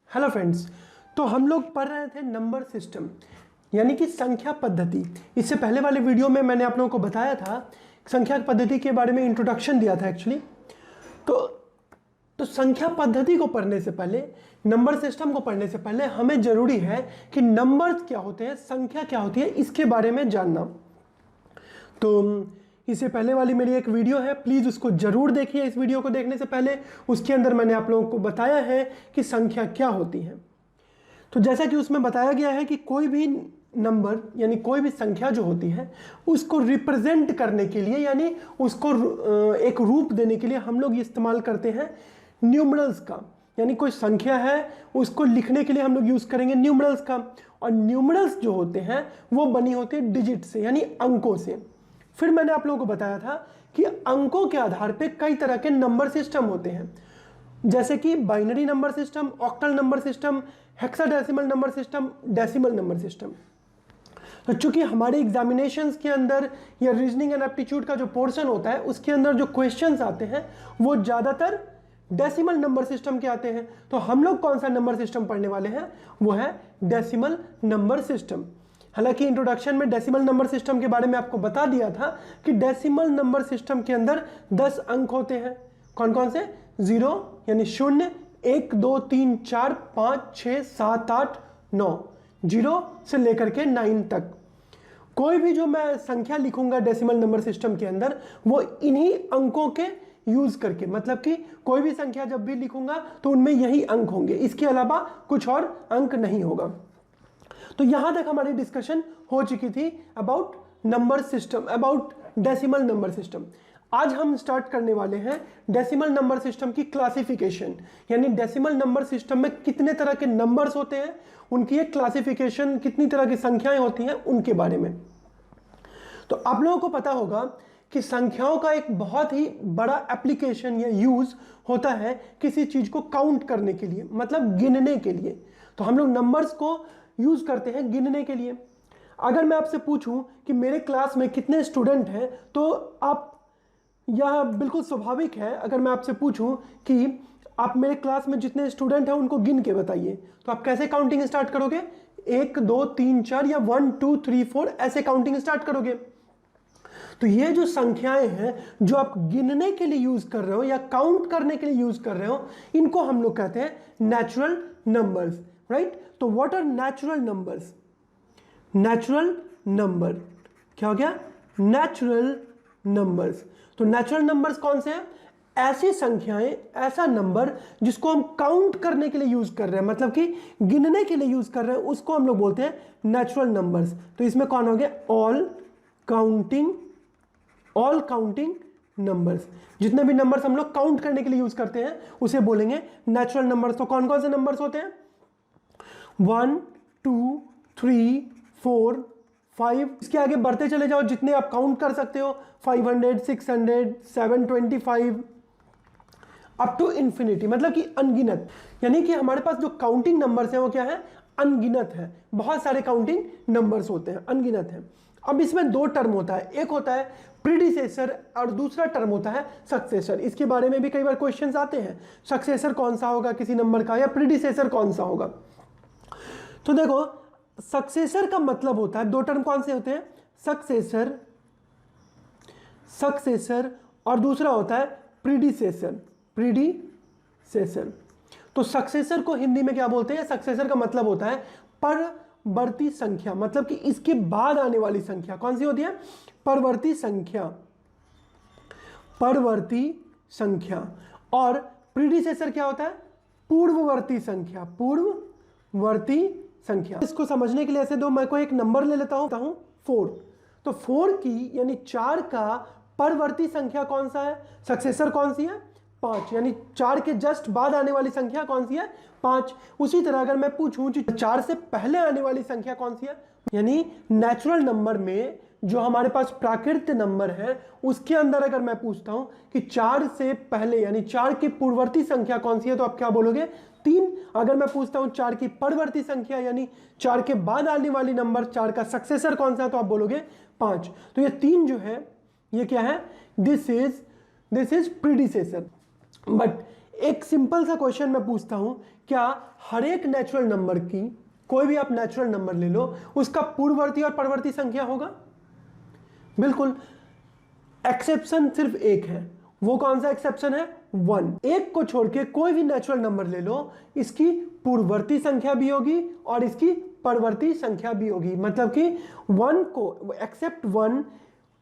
Hello friends, तो हम लोग पढ़ रहे थे नंबर सिस्टम यानी कि संख्या पद्धति। इससे पहले वाले वीडियो में मैंने आप लोगों को बताया था, संख्या पद्धति के बारे में इंट्रोडक्शन दिया था एक्चुअली। तो संख्या पद्धति को पढ़ने से पहले, नंबर सिस्टम को पढ़ने से पहले हमें जरूरी है कि नंबर्स क्या होते हैं, संख्या क्या होती है, इसके बारे में जानना। तो इससे पहले वाली मेरी एक वीडियो है, प्लीज़ उसको जरूर देखिए। इस वीडियो को देखने से पहले उसके अंदर मैंने आप लोगों को बताया है कि संख्या क्या होती है। तो जैसा कि उसमें बताया गया है कि कोई भी नंबर यानी कोई भी संख्या जो होती है उसको रिप्रेजेंट करने के लिए यानी उसको एक रूप देने के लिए हम लोग इस्तेमाल करते हैं न्यूमरल्स का। यानी कोई संख्या है उसको लिखने के लिए हम लोग यूज़ करेंगे न्यूमरल्स का। और न्यूमरल्स जो होते हैं वो बनी होती है डिजिट से यानी अंकों से। फिर मैंने आप लोगों को बताया था कि अंकों के आधार पे कई तरह के नंबर सिस्टम होते हैं, जैसे कि binary number system, octal number system, hexadecimal number system, decimal number system. तो चूंकि हमारे एग्जामिनेशंस के अंदर या रीजनिंग एंड एप्टीट्यूड का जो पोर्शन होता है उसके अंदर जो क्वेश्चंस आते हैं वो ज़्यादातर डेसिमल नंबर सिस्टम के आते हैं। तो हम लोग कौन सा नंबर सिस्टम पढ़ने वाले हैं, वो है डेसिमल नंबर सिस्टम। हालांकि इंट्रोडक्शन में डेसिमल नंबर सिस्टम के बारे में आपको बता दिया था कि डेसिमल नंबर सिस्टम के अंदर 10 अंक होते हैं। कौन कौन से? 0 यानी 0, 1 2 3 4 5 6 7 8 9, 0 से लेकर के 9 तक। कोई भी जो मैं संख्या लिखूंगा डेसिमल नंबर सिस्टम के अंदर वो इन्हीं अंकों के यूज करके, मतलब कि कोई भी संख्या जब भी लिखूंगा तो उनमें यही अंक होंगे, इसके अलावा कुछ और अंक नहीं होगा। तो यहां तक हमारी डिस्कशन हो चुकी थी about number system, about decimal number system. आज हम स्टार्ट करने वाले हैं डेसिमल नंबर सिस्टम की क्लासिफिकेशन, यानी डेसिमल नंबर सिस्टम में कितने तरह के नंबर्स होते हैं, उनकी एक क्लासिफिकेशन, कितनी तरह की संख्याएं होती हैं उनके बारे में। तो आप लोगों को पता होगा कि संख्याओं का एक बहुत ही बड़ा एप्लीकेशन या यूज होता है किसी चीज को काउंट करने के लिए, मतलब गिनने के लिए। तो हम लोग नंबर्स को यूज करते हैं गिनने के लिए। अगर मैं आपसे पूछूं कि मेरे क्लास में कितने स्टूडेंट हैं, तो आप, यह बिल्कुल स्वाभाविक है, अगर मैं आपसे पूछूं कि आप मेरे क्लास में जितने स्टूडेंट हैं उनको गिन के बताइए, तो आप कैसे काउंटिंग स्टार्ट करोगे? 1 2 3 4 या 1 2 3 4 ऐसे काउंटिंग स्टार्ट करोगे। तो ये जो संख्याएं हैं जो आप गिनने के लिए यूज कर रहे हो या काउंट करने के लिए यूज कर रहे हो, इनको हम लोग कहते हैं नेचुरल नंबर्स, राइट? तो what are natural numbers? Natural number क्या हो गया? Natural numbers. तो नेचुरल नंबर्स कौन से हैं? ऐसी संख्याएं, ऐसा नंबर जिसको हम काउंट करने के लिए यूज कर रहे हैं, मतलब कि गिनने के लिए यूज कर रहे हैं, उसको हम लोग बोलते हैं नेचुरल नंबर्स। तो इसमें कौन हो गया? All counting numbers. जितने भी नंबर्स हम लोग काउंट करने के लिए यूज करते हैं उसे बोलेंगे नेचुरल नंबर्स। तो कौन कौन से नंबर्स होते हैं? 1 2 3 4 5, इसके आगे बढ़ते चले जाओ, जितने आप काउंट कर सकते हो, 500 600 725 अप टू इंफिनिटी, मतलब कि अनगिनत। यानी कि हमारे पास जो काउंटिंग नंबर्स हैं वो क्या है? अनगिनत है। बहुत सारे काउंटिंग नंबर्स होते हैं, अनगिनत है। अब इसमें दो टर्म होता है, एक होता है प्रीडिसेसर और दूसरा टर्म होता है सक्सेसर। इसके बारे में भी कई बार क्वेश्चंस आते हैं, सक्सेसर कौन सा होगा किसी नंबर का या प्रीडिसेसर कौन सा होगा। तो देखो, सक्सेसर का मतलब होता है, दो टर्म कौन से होते हैं? सक्सेसर और दूसरा होता है प्रीडिसेसर। तो सक्सेसर को हिंदी में क्या बोलते हैं? सक्सेसर का मतलब होता है परवर्ती संख्या, मतलब कि इसके बाद आने वाली संख्या। कौन सी होती है? परवर्ती संख्या। और प्रीडिसेसर क्या होता है? पूर्ववर्ती संख्या। इसको समझने के लिए ऐसे दो, मैं कोई एक नंबर ले लेता हूं 4। तो 4 की यानी 4 का परवर्ती संख्या कौन सा है? सक्सेसर कौन सी है? 5। यानी 4 के जस्ट बाद आने वाली संख्या कौन सी है? 5। उसी तरह अगर मैं पूछूं कि 4 से पहले आने वाली संख्या कौन सी है, यानी नेचुरल नंबर में जो हमारे पास प्राकृत नंबर है उसके अंदर अगर मैं पूछता हूं कि 4 से पहले यानी 4 की पूर्ववर्ती संख्या कौन सी है, तो आप क्या बोलोगे? 3। अगर मैं पूछता हूं 4 की परवर्ती संख्या यानी 4 के बाद आने वाली नंबर, 4 का सक्सेसर कौन सा है, तो आप बोलोगे 5। तो ये 3 जो है ये क्या है? This is predecessor. बट एक सिंपल सा क्वेश्चन मैं पूछता हूं, क्या हर एक नेचुरल नंबर की, कोई भी आप नेचुरल नंबर ले लो, उसका पूर्ववर्ती और परवर्ती संख्या होगा? बिल्कुल। एक्सेप्शन सिर्फ एक है, वो कौन सा एक्सेप्शन है? 1। एक को छोड़ के कोई भी नेचुरल नंबर ले लो, इसकी पूर्ववर्ती संख्या भी होगी और इसकी परवर्ती संख्या भी होगी। मतलब कि 1 को, except 1,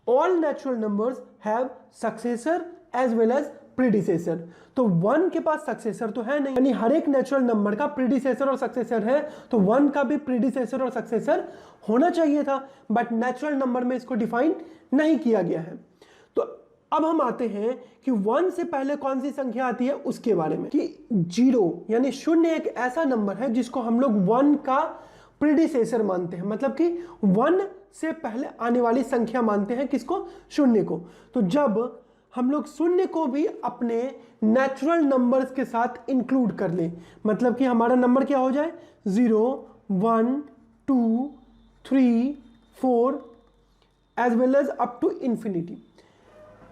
all natural numbers have successor as well as predecessor. तो 1 के पास सक्सेसर तो है नहीं, यानी हर एक नेचुरल नंबर का प्रीडिसेसर और सक्सेसर है, तो 1 का भी प्रीडिसेसर और सक्सेसर होना चाहिए था, बट नेचुरल नंबर में इसको डिफाइन नहीं किया गया है। तो अब हम आते हैं कि 1 से पहले कौन सी संख्या आती है उसके बारे में, कि 0 यानी शून्य एक ऐसा नंबर है जिसको हम लोग 1 का प्रीडिसेसर मानते हैं, मतलब कि 1 से पहले आने वाली संख्या मानते हैं किसको? शून्य को। तो जब हम लोग शून्य को भी अपने नेचुरल नंबर्स के साथ इंक्लूड कर लें, मतलब कि हमारा नंबर क्या हो जाए? 0, 1, 2, 3, 4 as well as up to infinity.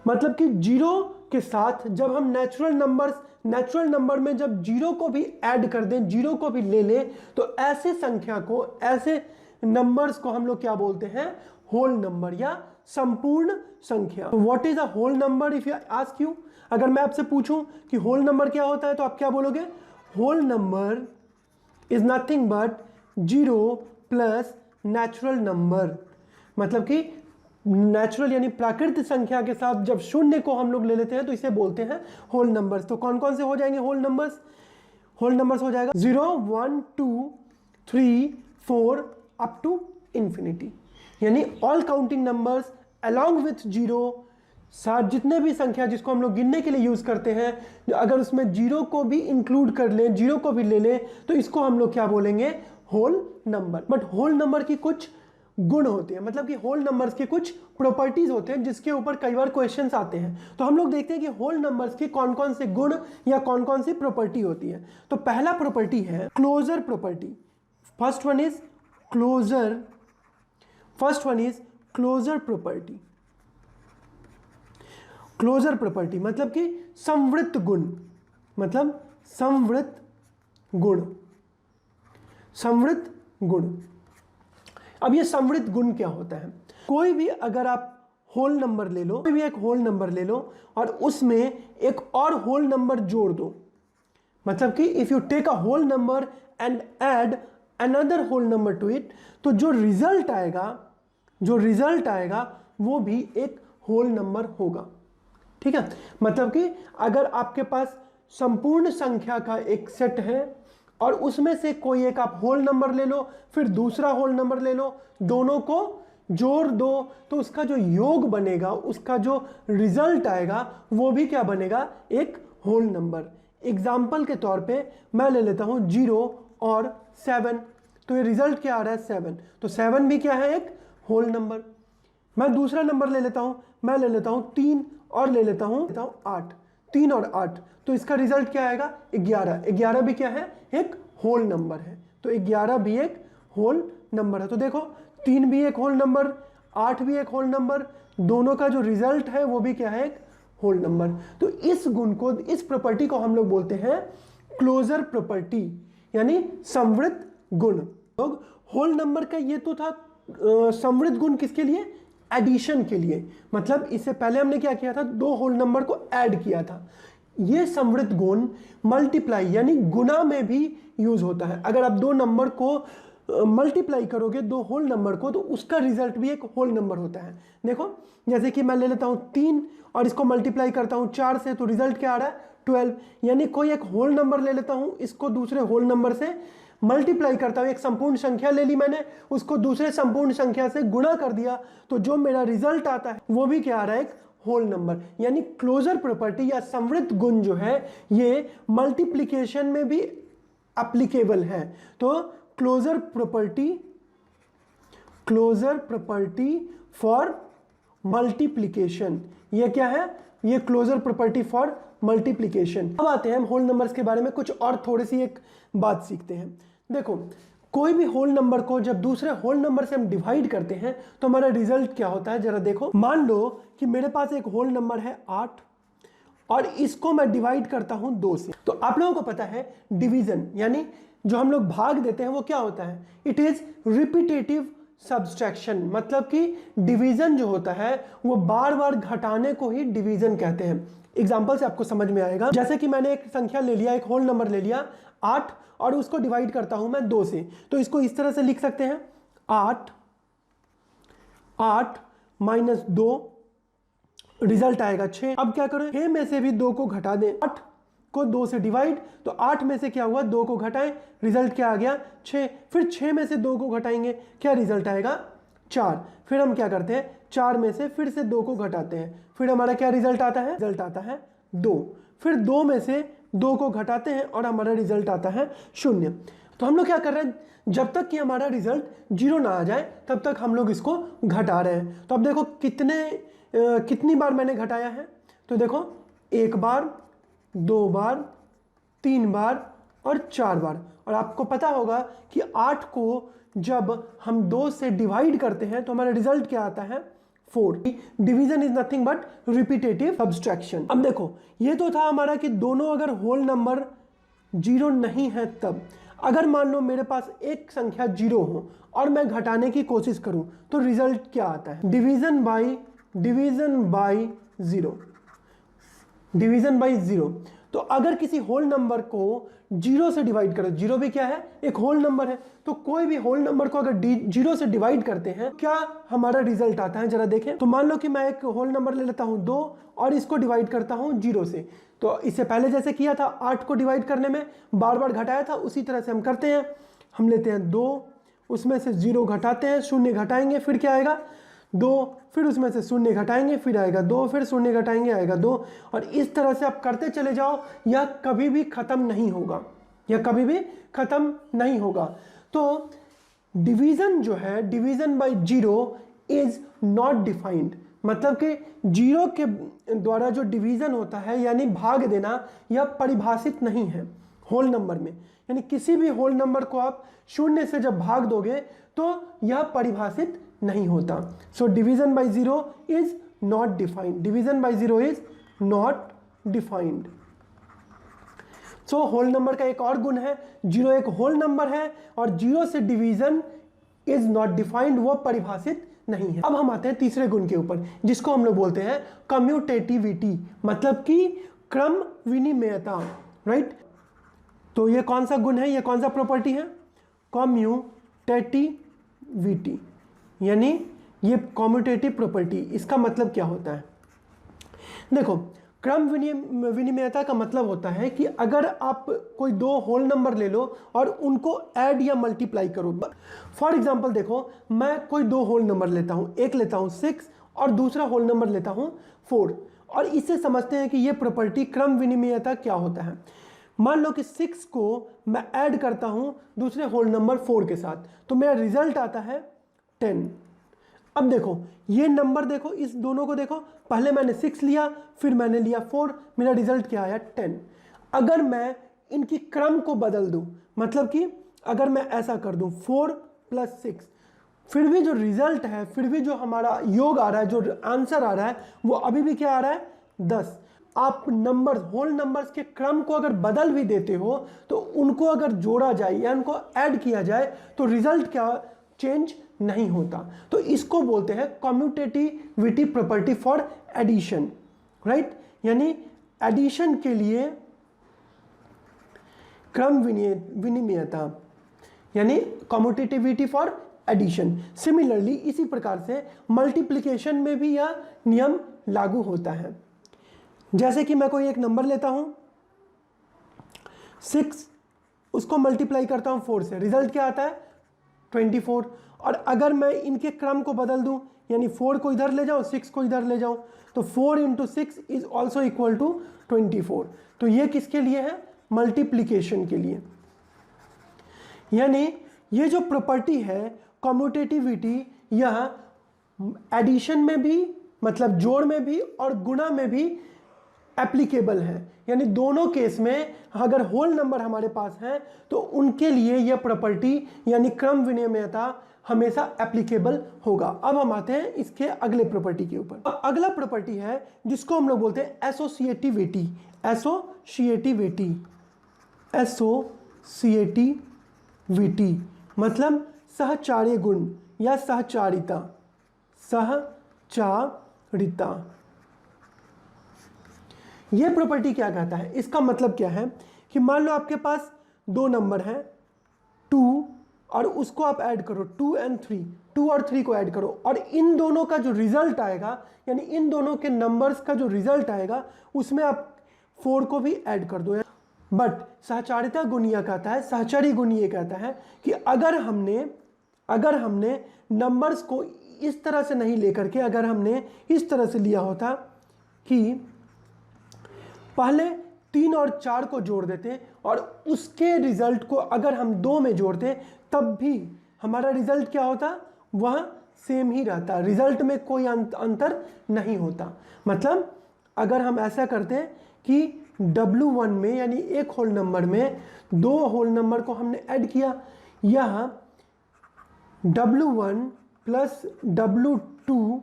मतलब कि 0 के साथ जब हम नेचुरल नंबर में जब 0 को भी ऐड कर दें, 0 को भी ले लें, तो ऐसे संख्या को, ऐसे नंबर्स को हम लोग क्या बोलते हैं? होल नंबर या संपूर्ण संख्या। What is a whole number if you ask you? अगर मैं आपसे पूछूं कि होल नंबर क्या होता है, तो आप क्या बोलोगे? Whole number is nothing but 0 plus natural number. मतलब कि नेचुरल यानी प्राकृतिक संख्या के साथ जब शून्य को हम लोग ले लेते हैं तो इसे बोलते हैं होल नंबर्स। तो कौन कौन से हो जाएंगे होल नंबर्स? होल नंबर्स हो जाएगा 0, 1, 2, 3, 4 अप टू इंफिनिटी, यानी all counting numbers along with 0, साथ जितने भी संख्या जिसको हम लोग गिनने के लिए यूज करते हैं, अगर उसमें 0 को भी इंक्लूड कर लें, 0 को भी ले लें, तो इसको हम लोग क्या बोलेंगे? Whole number. But whole number की कुछ गुण होते हैं, मतलब कि होल नंबर्स के कुछ प्रॉपर्टीज होते हैं जिसके ऊपर कई बार क्वेश्चंस आते हैं। तो हम लोग देखते हैं कि होल नंबर्स की कौन कौन से गुण या कौन कौन सी प्रॉपर्टी होती है। तो पहला प्रॉपर्टी है closure property. First one is closure property. Closure property मतलब कि संवृत्त गुण, मतलब संवृत्त गुण। अब ये संवृत्त गुण क्या होता है? कोई भी अगर आप होल नंबर ले लो, कोई भी एक होल नंबर ले लो और उसमें एक और होल नंबर जोड़ दो, मतलब कि if you take a whole number and add another whole number to it, तो जो रिजल्ट आएगा वो भी एक होल नंबर होगा। ठीक है, मतलब कि अगर आपके पास संपूर्ण संख्या का एक सेट है और उसमें से कोई एक आप होल नंबर ले लो, फिर दूसरा होल नंबर ले लो, दोनों को जोड़ दो, तो उसका जो योग बनेगा, उसका जो रिजल्ट आएगा वो भी क्या बनेगा? एक होल नंबर। एग्जाम्पल के तौर पे मैं ले लेता हूं 0 और 7, तो ये रिजल्ट क्या आ रहा है? 7। तो 7 भी क्या है? एक होल नंबर। मैं दूसरा नंबर ले लेता हूं, मैं ले लेता हूं 3 और ले लेता हूं 8, 3 और 8, तो इसका रिजल्ट क्या आएगा? 11। 11 भी क्या है? एक होल नंबर है। तो 11 भी एक होल नंबर है। तो देखो 3 भी एक होल नंबर, 8 भी एक होल नंबर, दोनों का जो रिजल्ट है वो भी क्या है? एक होल नंबर। तो इस गुण को, इस प्रॉपर्टी को हम लोग बोलते हैं क्लोजर प्रॉपर्टी, यानी संवृत्त गुण। होल नंबर का ये तो था संवृत्त गुण किसके लिए? एडिशन के लिए। मतलब इससे पहले हमने क्या किया था? 2 होल नंबर को ऐड किया था। ये संवृत्त गुण मल्टीप्लाई यानी गुणा में भी यूज होता है। अगर आप 2 नंबर को मल्टीप्लाई करोगे, 2 होल नंबर को, तो उसका रिजल्ट भी एक होल नंबर होता है। देखो जैसे कि मैं ले लेता हूं 3 और इसको मल्टीप्लाई करता हूं 4 से, तो रिजल्ट क्या आ रहा है? 12। यानी कोई एक होल नंबर ले लेता हूं, इसको दूसरे होल नंबर से मल्टीप्लाई करता हूं, एक संपूर्ण संख्या ले ली मैंने, उसको दूसरे संपूर्ण संख्या से गुणा कर दिया, तो जो मेरा रिजल्ट आता है वो भी क्या आ रहा है? एक होल नंबर। यानी क्लोजर प्रॉपर्टी या संवृत्त गुण जो है ये मल्टीप्लिकेशन में भी एप्लीकेबल है। तो क्लोजर प्रॉपर्टी फॉर मल्टीप्लिकेशन, ये क्या है? ये क्लोजर प्रॉपर्टी फॉर मल्टीप्लिकेशन। अब आते हैं हम होल नंबर्स के बारे में कुछ और थोड़ी सी एक बात सीखते हैं। देखो कोई भी होल नंबर को जब दूसरे होल नंबर से हम डिवाइड करते हैं तो हमारा रिजल्ट क्या होता है? जरा देखो, मान लो कि मेरे पास एक होल नंबर है 8 और इसको मैं डिवाइड करता हूं 2 से। तो आप लोगों को पता है डिवीजन यानी जो हम लोग भाग देते हैं वो क्या होता है, इट इज रिपीटेटिव सब्सट्रैक्शन। मतलब कि डिवीजन जो होता है वो बार बार घटाने को ही डिवीजन कहते हैं। एग्जाम्पल से आपको समझ में आएगा, जैसे कि मैंने एक संख्या ले लिया, एक होल नंबर ले लिया 8 और उसको डिवाइड करता हूं मैं 2 से, तो इसको इस तरह से लिख सकते हैं 8 माइनस 2, रिजल्ट आएगा 6। अब क्या करें, 6 में से भी 2 को घटा दें, 8 को 2 से डिवाइड, तो 8 में से क्या हुआ 2 को घटाएं, रिजल्ट क्या आ गया 6। फिर 6 में से 2 को घटाएंगे, क्या रिजल्ट आएगा 4। फिर हम क्या करते हैं 4 में से फिर से 2 को घटाते हैं, फिर हमारा क्या रिजल्ट आता है, रिजल्ट आता है 2। फिर 2 में से 2 को घटाते हैं और हमारा रिजल्ट आता है 0। तो हम लोग क्या कर रहे हैं, जब तक कि हमारा रिजल्ट 0 ना आ जाए तब तक हम लोग इसको घटा रहे हैं। तो अब देखो कितनी बार मैंने घटाया है, तो देखो 1 बार, 2 बार, 3 बार और 4 बार। और आपको पता होगा कि 8 को जब हम 2 से डिवाइड करते हैं तो हमारा रिजल्ट क्या आता है 4। Division is nothing but repetitive subtraction. अब देखो ये तो था हमारा कि दोनों अगर होल नंबर 0 नहीं है तब। अगर मान लो मेरे पास एक संख्या 0 हो और मैं घटाने की कोशिश करूं तो रिजल्ट क्या आता है, डिवीजन बाय 0। Division by 0। तो अगर किसी होल नंबर को 0 से डिवाइड करो, 0 भी क्या है एक होल नंबर है, तो कोई भी होल नंबर को अगर 0 से डिवाइड करते हैं क्या हमारा रिजल्ट आता है जरा देखें। तो मान लो कि मैं एक होल नंबर ले लेता हूं 2 और इसको डिवाइड करता हूं 0 से। तो इससे पहले जैसे किया था 8 को डिवाइड करने में बार बार घटाया था, उसी तरह से हम करते हैं। हम लेते हैं 2, उसमें से 0 घटाते हैं, 0 घटाएंगे, फिर क्या आएगा 2, फिर उसमें से 0 घटाएंगे, फिर आएगा 2, फिर 0 घटाएंगे आएगा 2। और इस तरह से आप करते चले जाओ, यह कभी भी खत्म नहीं होगा, यह कभी भी खत्म नहीं होगा। तो डिवीजन जो है, division by 0 is not defined. मतलब कि 0 के द्वारा जो डिवीजन होता है यानी भाग देना, यह परिभाषित नहीं है होल नंबर में। यानी किसी भी होल नंबर को आप 0 से जब भाग दोगे तो यह परिभाषित नहीं होता। So division by 0 is not defined, division by 0 is not defined. So whole number का एक और गुण है, 0 एक होल नंबर है और 0 से डिवीजन इज नॉट डिफाइंड, वो परिभाषित नहीं है। अब हम आते हैं तीसरे गुण के ऊपर, जिसको हम लोग बोलते हैं कम्यूटेटिविटी, मतलब कि क्रम विनिमेयता, राइट। तो ये कौन सा गुण है, ये कौन सा प्रॉपर्टी है, कम्यूटेटिविटी, यानी ये कम्यूटेटिव प्रॉपर्टी। इसका मतलब क्या होता है, देखो क्रम विनिमेयता का मतलब होता है कि अगर आप कोई 2 होल नंबर ले लो और उनको ऐड या मल्टीप्लाई करो। फॉर एग्जांपल देखो मैं कोई 2 होल नंबर लेता हूं, एक लेता हूं 6 और दूसरा होल नंबर लेता हूं 4, और इससे समझते हैं कि ये प्रॉपर्टी क्रम विनिमेयता क्या होता है। मान लो कि 6 को मैं ऐड करता हूं दूसरे होल नंबर 4 के साथ, तो मेरा रिजल्ट आता है 10। अब देखो ये नंबर देखो, इस दोनों को देखो, पहले मैंने 6 लिया, फिर मैंने लिया 4, मेरा रिजल्ट क्या आया 10। अगर मैं इनकी क्रम को बदल दूं, मतलब कि अगर मैं ऐसा कर दूं 4 + 6, फिर भी जो रिजल्ट है, फिर भी जो हमारा योग आ रहा है, जो आंसर आ रहा है, वो अभी भी क्या आ रहा है 10। आप नंबर होल नंबर्स के क्रम को अगर बदल भी देते हो तो उनको अगर जोड़ा जाए या उनको ऐड किया जाए तो रिजल्ट क्या चेंज नहीं होता। तो इसको बोलते हैं commutativity property for addition, right. यानी एडिशन के लिए क्रम विनिमेयता, यानी कम्यूटेटिविटी फॉर एडिशन। सिमिलरली इसी प्रकार से मल्टीप्लिकेशन में भी यह नियम लागू होता है। जैसे कि मैं कोई एक नंबर लेता हूं 6, उसको मल्टीप्लाई करता हूं 4 से, रिजल्ट क्या आता है 24। और अगर मैं इनके क्रम को बदल दूं, यानी 4 को इधर ले जाऊं, 6 को इधर ले जाऊं, तो 4 × 6 इज ऑल्सो इक्वल टू 24। तो ये किसके लिए है, मल्टीप्लिकेशन के लिए। यानी ये जो प्रॉपर्टी है कम्यूटेटिविटी, यह एडिशन में भी, मतलब जोड़ में भी और गुणा में भी एप्लीकेबल है। यानी दोनों केस में अगर होल नंबर हमारे पास है तो उनके लिए यह प्रॉपर्टी यानी क्रम विनिमेयता हमेशा एप्लीकेबल होगा। अब हम आते हैं इसके अगले प्रॉपर्टी के ऊपर। अगला प्रॉपर्टी है जिसको हम लोग बोलते हैं एसोसिएटिविटी। एसोसिएटिविटी, एसोसिएटिविटी मतलब सहचार्य गुण या सहचारिता। सहचारिता, यह प्रॉपर्टी क्या कहता है, इसका मतलब क्या है कि मान लो आपके पास दो नंबर हैं 2 और उसको आप ऐड करो 2 and 3, 2 और 3 को ऐड करो और इन दोनों का जो रिजल्ट आएगा, यानी इन दोनों के नंबर्स का जो रिजल्ट आएगा उसमें आप 4 को भी ऐड कर दो। बट सहचारिता गुण यह कहता है, सहचारी गुण ये कहता है कि अगर हमने नंबर्स को इस तरह से नहीं लेकर के, अगर हमने इस तरह से लिया होता कि पहले 3 और 4 को जोड़ देते और उसके रिजल्ट को अगर हम 2 में जोड़ते तब भी हमारा रिजल्ट क्या होता, वह सेम ही रहता, रिजल्ट में कोई अंतर नहीं होता। मतलब अगर हम ऐसा करते कि W1 में यानी एक होल नंबर में 2 होल नंबर को हमने ऐड किया, यह W1 plus W2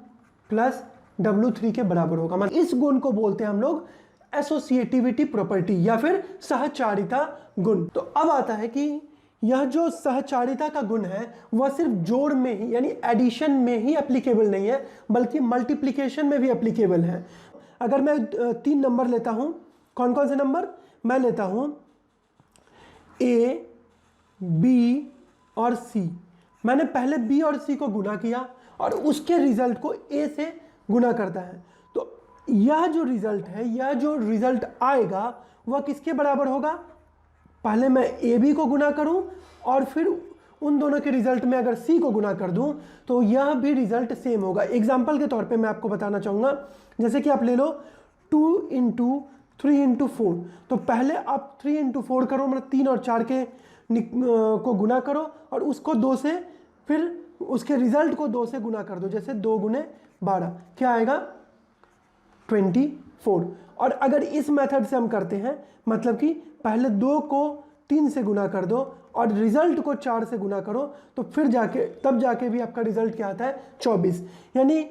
plus W3 के बराबर होगा। मतलब इस गुण को बोलते हैं हम लोग एसोसिएटिविटी प्रॉपर्टी या फिर सहचारिता गुण। तो अब आता है कि यह जो सहचारिता का गुण है वह सिर्फ जोड़ में ही यानी एडिशन में ही एप्लीकेबल नहीं है, बल्कि मल्टीप्लिकेशन में भी एप्लीकेबल है। अगर मैं 3 नंबर लेता हूं, कौन कौन से नंबर मैं लेता हूं, A, B और C। मैंने पहले B और C को गुना किया और उसके रिजल्ट को A से गुना करता है, तो यह जो रिजल्ट है, यह जो रिजल्ट आएगा वह किसके बराबर होगा, पहले मैं AB को गुना करूं और फिर उन दोनों के रिजल्ट में अगर C को गुना कर दूं तो यह भी रिजल्ट सेम होगा। एग्जाम्पल के तौर पे मैं आपको बताना चाहूँगा, जैसे कि आप ले लो 2 × 3 × 4, तो पहले आप 3 × 4 करो, मतलब 3 और 4 के को गुना करो और उसको 2 से, फिर उसके रिजल्ट को 2 से गुना कर दो, जैसे 2 × 12 क्या आएगा 24। और अगर इस मेथड से हम करते हैं, मतलब कि पहले 2 को 3 से गुना कर दो और रिजल्ट को 4 से गुना करो, तो फिर तब जाके भी आपका रिजल्ट क्या आता है 24। यानी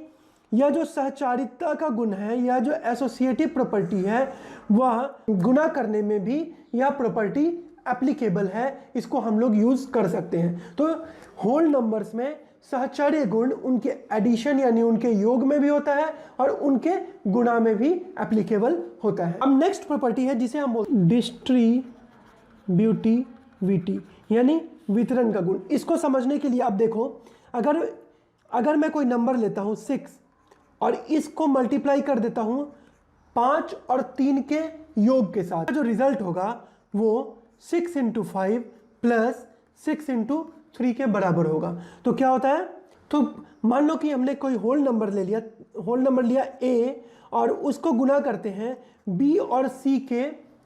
यह जो सहचारिता का गुण है, यह जो एसोसिएटिव प्रॉपर्टी है, वह गुना करने में भी यह प्रॉपर्टी एप्लीकेबल है, इसको हम लोग यूज कर सकते हैं। तो होल नंबर्स में सहचार्य गुण उनके एडिशन यानी उनके योग में भी होता है और उनके गुणा में भी एप्लीकेबल होता है। अब नेक्स्ट प्रॉपर्टी है जिसे हम बोलते हैं डिस्ट्रीब्यूटिविटी यानी वितरण का गुण। इसको समझने के लिए आप देखो, अगर मैं कोई नंबर लेता हूं 6 और इसको मल्टीप्लाई कर देता हूं 5 और 3 के योग के साथ, जो रिजल्ट होगा वो 6 × 5 प्लस 6 × 3 के बराबर होगा। तो क्या होता है, तो मान लो कि हमने कोई होल नंबर लिया A और उसको गुना करते हैं B और C के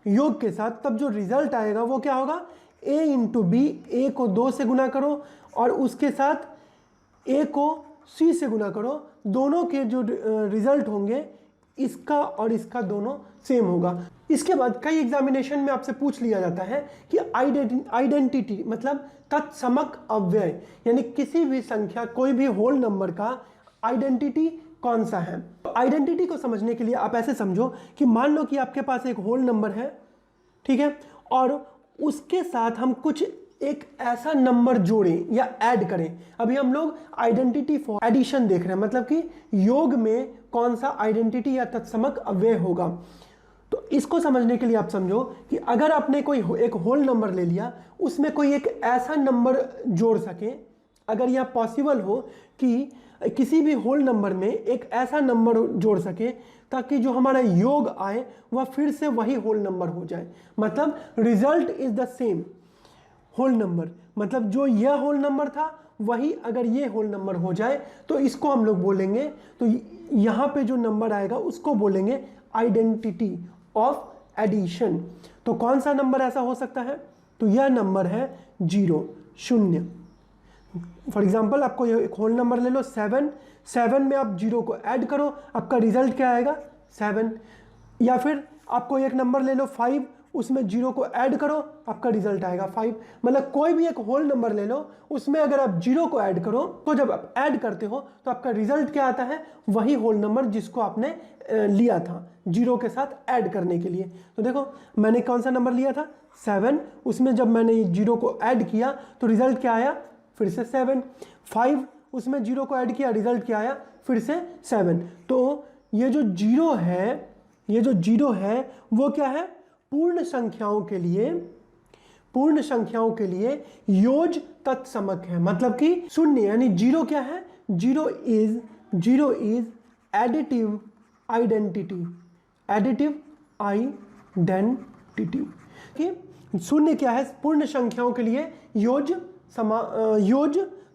योग के साथ, तब जो रिजल्ट आएगा वो क्या होगा, A × B। A को 2 से गुना करो और उसके साथ A को C से गुना करो, दोनों के जो रिजल्ट होंगे इसका और इसका दोनों सेम होगा। इसके बाद कई एग्जामिनेशन में आपसे पूछ लिया जाता है कि आइडेंटिटी मतलब तत्समक अव्यय, यानी किसी भी संख्या, कोई भी होल नंबर का आइडेंटिटी कौन सा है। तो आइडेंटिटी को समझने के लिए आप ऐसे समझो कि मान लो कि आपके पास एक होल नंबर है, ठीक है, और उसके साथ हम कुछ एक ऐसा नंबर जोड़ें या ऐड करें। अभी हम लोग आइडेंटिटी फॉर एडिशन देख रहे हैं, मतलब कि योग में कौन सा आइडेंटिटी या तत्समक अव्यय होगा। तो इसको समझने के लिए आप समझो कि अगर आपने कोई एक होल नंबर ले लिया, उसमें कोई एक ऐसा नंबर जोड़ सके, अगर यह पॉसिबल हो कि किसी भी होल नंबर में एक ऐसा नंबर जोड़ सके ताकि जो हमारा योग आए वह फिर से वही होल नंबर हो जाए, मतलब result is the same whole number, मतलब जो यह होल नंबर था वही अगर ये होल नंबर हो जाए तो इसको हम लोग बोलेंगे, तो यहाँ पे जो नंबर आएगा उसको बोलेंगे आइडेंटिटी ऑफ एडिशन। तो कौन सा नंबर ऐसा हो सकता है, तो यह नंबर है 0 0। फॉर एग्जाम्पल आपको एक होल नंबर ले लो 7 में आप 0 को ऐड करो, आपका रिजल्ट क्या आएगा 7। या फिर आपको एक नंबर ले लो 5, उसमें जीरो को ऐड करो, आपका रिजल्ट आएगा 5। मतलब कोई भी एक होल नंबर ले लो, उसमें अगर आप जीरो को ऐड करो तो जब आप ऐड करते हो तो आपका रिजल्ट क्या आता है, वही होल नंबर जिसको आपने लिया था जीरो के साथ ऐड करने के लिए। तो देखो मैंने कौन सा नंबर लिया था 7, उसमें जब मैंने जीरो को ऐड किया तो रिजल्ट क्या आया, फिर से 7। 5 उसमें जीरो को ऐड किया, रिजल्ट क्या आया, फिर से 7। तो ये जो जीरो है, ये जो जीरो है वो क्या है, पूर्ण संख्याओं के लिए योज तत्समक है। मतलब कि शून्य यानी जीरो क्या है, जीरो इज एडिटिव आइडेंटिटी, कि शून्य क्या है, पूर्ण संख्याओं के लिए योज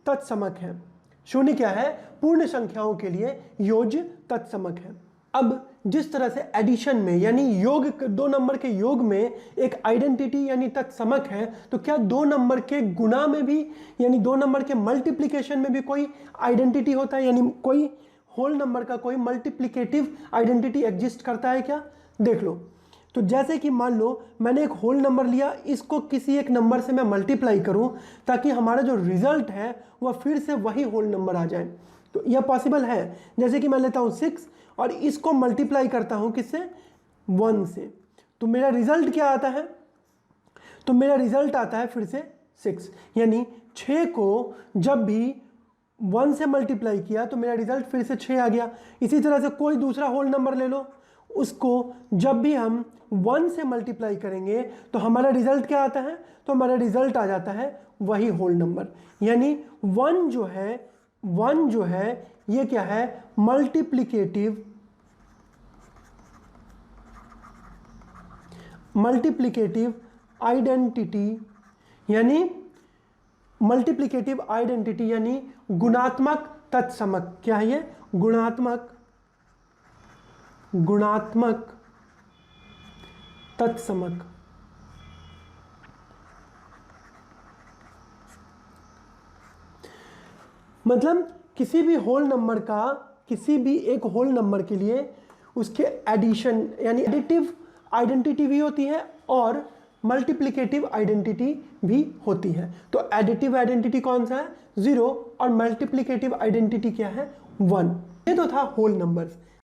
तत्समक है। शून्य क्या है, पूर्ण संख्याओं के लिए योज तत्समक है। अब जिस तरह से एडिशन में यानी योग, दो नंबर के योग में एक आइडेंटिटी यानी तत्समक है, तो क्या दो नंबर के गुणा में भी यानी दो नंबर के मल्टीप्लिकेशन में भी कोई आइडेंटिटी होता है, यानी कोई होल नंबर का कोई मल्टीप्लिकेटिव आइडेंटिटी एग्जिस्ट करता है क्या? देख लो। तो जैसे कि मान लो मैंने एक होल नंबर लिया, इसको किसी एक नंबर से मैं मल्टीप्लाई करूं ताकि हमारा जो रिजल्ट है वह फिर से वही होल नंबर आ जाए, तो यह पॉसिबल है। जैसे कि मैं लेता हूं 6 और इसको मल्टीप्लाई करता हूं किससे, 1 से, तो मेरा रिजल्ट क्या आता है, तो मेरा रिजल्ट आता है फिर से 6। यानी 6 को जब भी 1 से मल्टीप्लाई किया तो मेरा रिजल्ट फिर से 6 आ गया। इसी तरह से कोई दूसरा होल नंबर ले लो, उसको जब भी हम 1 से मल्टीप्लाई करेंगे तो हमारा रिजल्ट क्या आता है, तो हमारा रिजल्ट आ जाता है वही होल नंबर। यानी 1 जो है ये क्या है, मल्टीप्लिकेटिव आइडेंटिटी, यानी गुणात्मक तत्समक। क्या है ये, गुणात्मक तत्समक। मतलब किसी भी होल नंबर का, किसी भी एक होल नंबर के लिए उसके एडिशन यानी एडिटिव आइडेंटिटी भी होती है और मल्टीप्लिकेटिव आइडेंटिटी भी होती है। तो एडिटिव आइडेंटिटी कौन सा है, 0, और मल्टीप्लिकेटिव आइडेंटिटी क्या है, 1। ये तो था होल नंबर्स।